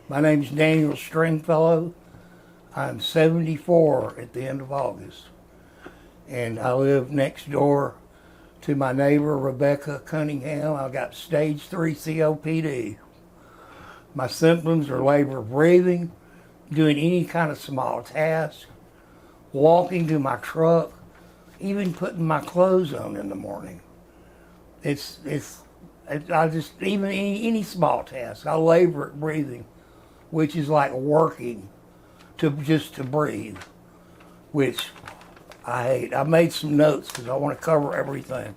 My name's Daniel Stringfellow. I'm 74 at the end of August. And I live next door to my neighbor, Rebecca Cunningham. I've got stage 3 COPD. My symptoms are labored breathing, doing any kind of small task, walking to my truck, even putting my clothes on in the morning. I just, even any small task, I labor at breathing, which is like working just to breathe, which I hate. I made some notes because I want to cover everything.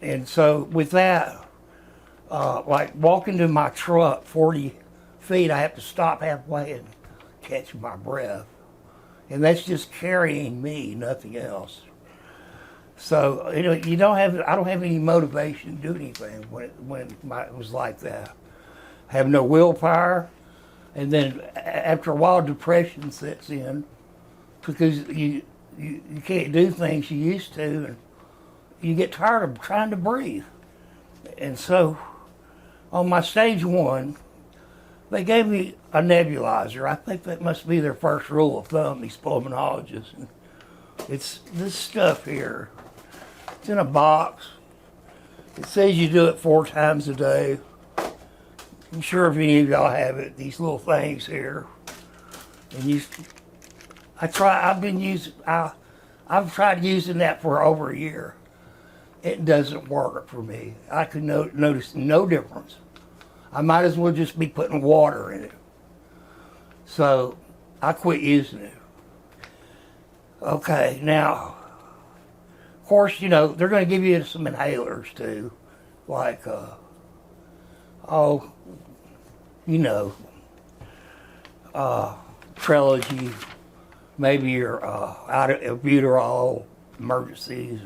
And so with that, like walking to my truck 40 feet, I have to stop halfway and catch my breath. And that's just carrying me, nothing else. So, I don't have any motivation to do anything when it was like that. I have no willpower. And then after a while, depression sets in because you can't do things you used to, and you get tired of trying to breathe. And so on my stage 1, they gave me a nebulizer. I think that must be their first rule of thumb, these pulmonologists. And it's this stuff here. It's in a box. It says you do it 4 times a day. I'm sure if any of y'all have it, these little things here. And I've tried using that for over a year. It doesn't work for me. I could notice no difference. I might as well just be putting water in it. So I quit using it. Okay, now, of course, they're going to give you some inhalers too, like, Trilogy, maybe your out of Buterol emergencies,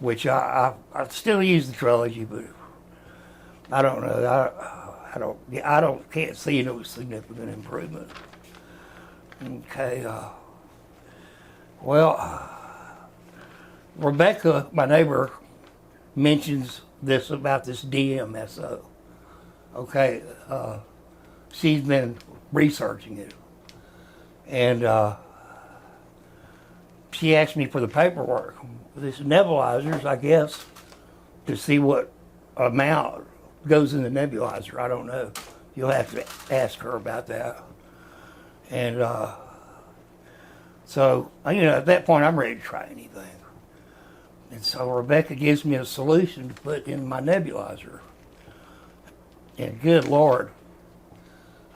which I still use the Trilogy, but I don't know. Can't see no significant improvement. Okay. Rebecca, my neighbor, mentions this about this DMSO. Okay. She's been researching it. And she asked me for the paperwork. This nebulizers, I guess, to see what amount goes in the nebulizer. I don't know. You'll have to ask her about that. And so, at that point, I'm ready to try anything. And so Rebecca gives me a solution to put in my nebulizer. And good Lord,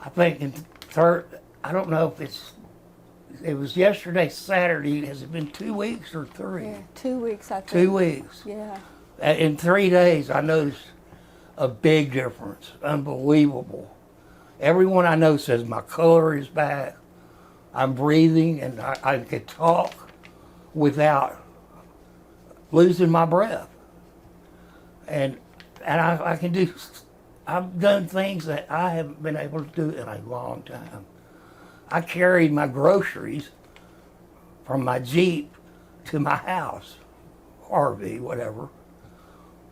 I think I don't know if it was yesterday, Saturday. Has it been 2 weeks or 3? Yeah, 2 weeks, I think. 2 weeks. Yeah. In 3 days, I noticed a big difference. Unbelievable. Everyone I know says my color is back. I'm breathing, and I can talk without losing my breath. And I can do. I've done things that I haven't been able to do in a long time. I carried my groceries from my Jeep to my house, RV, whatever,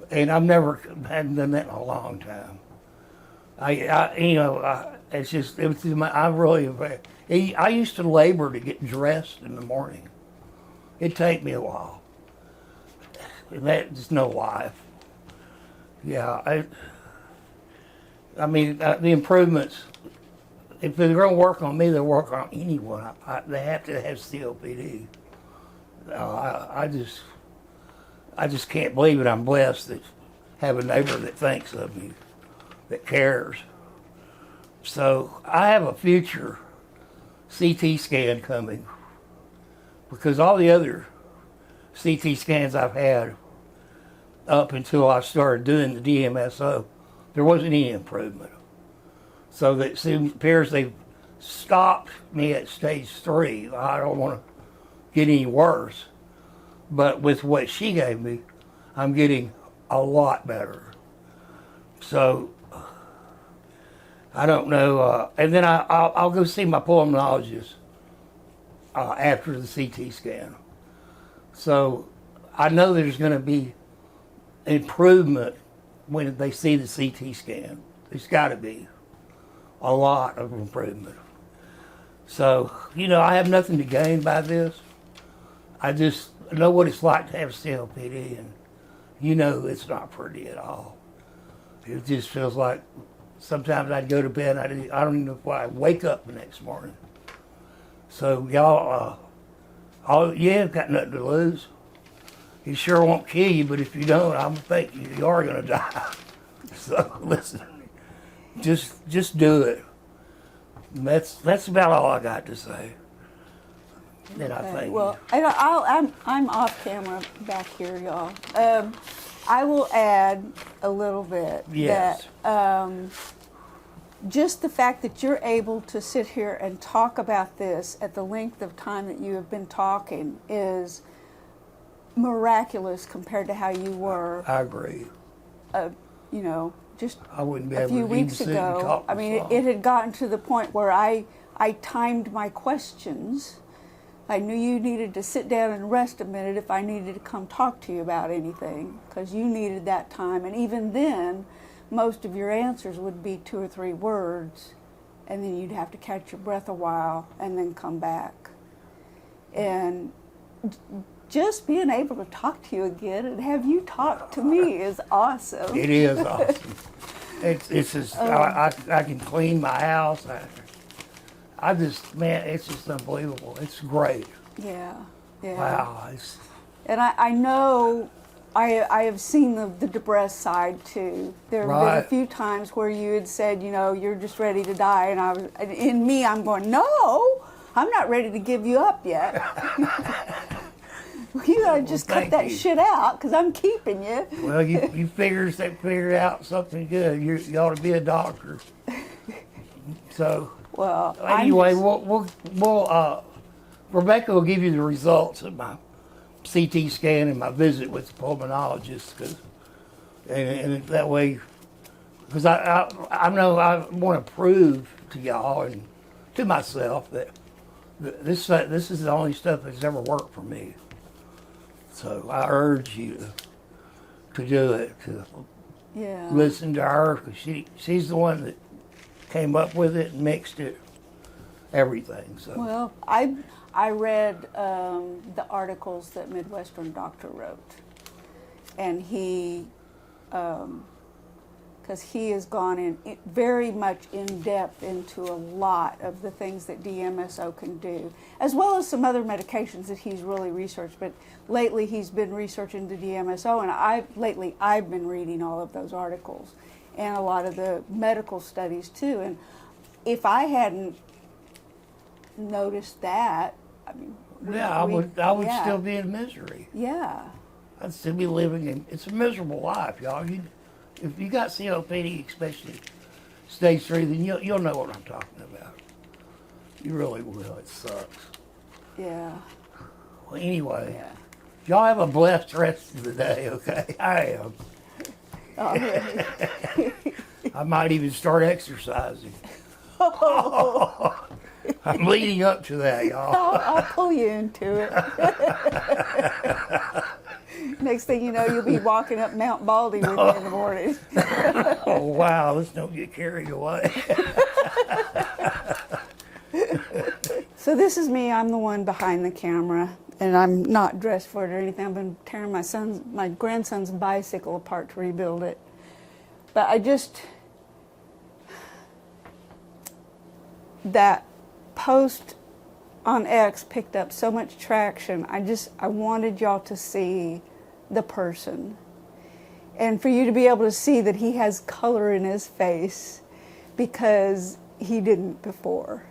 and hadn't done that in a long time. It's just, I used to labor to get dressed in the morning. It'd take me a while. And that's no life. Yeah, the improvements, if they're going to work on me, they'll work on anyone. They have to have COPD. I just can't believe it. I'm blessed to have a neighbor that thinks of me, that cares. So I have a future CT scan coming because all the other CT scans I've had up until I started doing the DMSO, there wasn't any improvement. So it appears they've stopped me at stage 3. I don't want to get any worse. But with what she gave me, I'm getting a lot better. So I don't know. And then I'll go see my pulmonologist after the CT scan. So I know there's going to be improvement when they see the CT scan. There's got to be. a lot of improvement. So, I have nothing to gain by this. I just know what it's like to have COPD, and it's not pretty at all. It just feels like sometimes I'd go to bed and I don't even know if I'd wake up the next morning. So y'all, you ain't got nothing to lose. It sure won't kill you, but if you don't, I'm think you are gonna die. So listen, just do it. And that's about all I got to say. And I think. Well, I'm off camera back here, y'all. I will add a little bit. Yes. That just the fact that you're able to sit here and talk about this at the length of time that you have been talking is miraculous compared to how you were. I agree. Just I wouldn't be a able few to weeks even sit and ago. talk I mean, this long. it had gotten to the point where I timed my questions. I knew you needed to sit down and rest a minute if I needed to come talk to you about anything, because you needed that time. And even then, most of your answers would be 2 or 3 words, and then you'd have to catch your breath a while and then come back. And just being able to talk to you again and have you talk to me is awesome. It is awesome. It's just, I can clean my house. It's just unbelievable. It's great. Yeah. Wow. And I know I have seen the depressed side too. There have been a few times where you had said, you're just ready to die, and I'm going, no, I'm not ready to give you up yet. You gotta just cut that shit out, because I'm keeping you. Well, you figured out something good. You ought to be a doctor. So. Well, anyway, Rebecca will give you the results of my CT scan and my visit with the pulmonologist, and that way, because I know I want to prove to y'all and to myself that this is the only stuff that's ever worked for me. So I urge you to do it, to listen to her, because she's the one that came up with it and mixed it, everything. So. Well, I read the articles that Midwestern Doctor wrote, and he, because he has gone in very much in depth into a lot of the things that DMSO can do, as well as some other medications that he's really researched. But lately he's been researching the DMSO, and I've been reading all of those articles and a lot of the medical studies too. And if I hadn't noticed that, I mean, I would still be in misery. Yeah. I'd still be living it's a miserable life, y'all. If you got COPD, especially stage 3, then you'll know what I'm talking about. You really will. It sucks. Yeah. Well, anyway, y'all have a blessed rest of the day, okay? I am. All right. I might even start exercising. I'm leading up to that, y'all. I'll pull you into it. Next thing you know, you'll be walking up Mount Baldy with me in the morning. Oh, wow. Let's don't get carried away. So this is me. I'm the one behind the camera, and I'm not dressed for it or anything. I've been tearing my grandson's bicycle apart to rebuild it. But that post on X picked up so much traction. I wanted y'all to see the person, and for you to be able to see that he has color in his face, because he didn't before.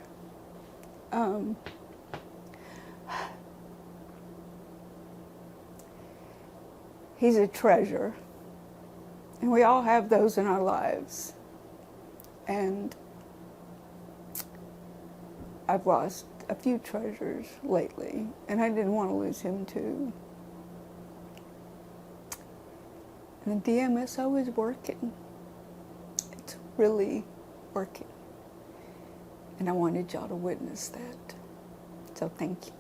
He's a treasure, and we all have those in our lives. And I've lost a few treasures lately, and I didn't want to lose him too. And the DMSO is working. It's really working. And I wanted y'all to witness that. So thank you.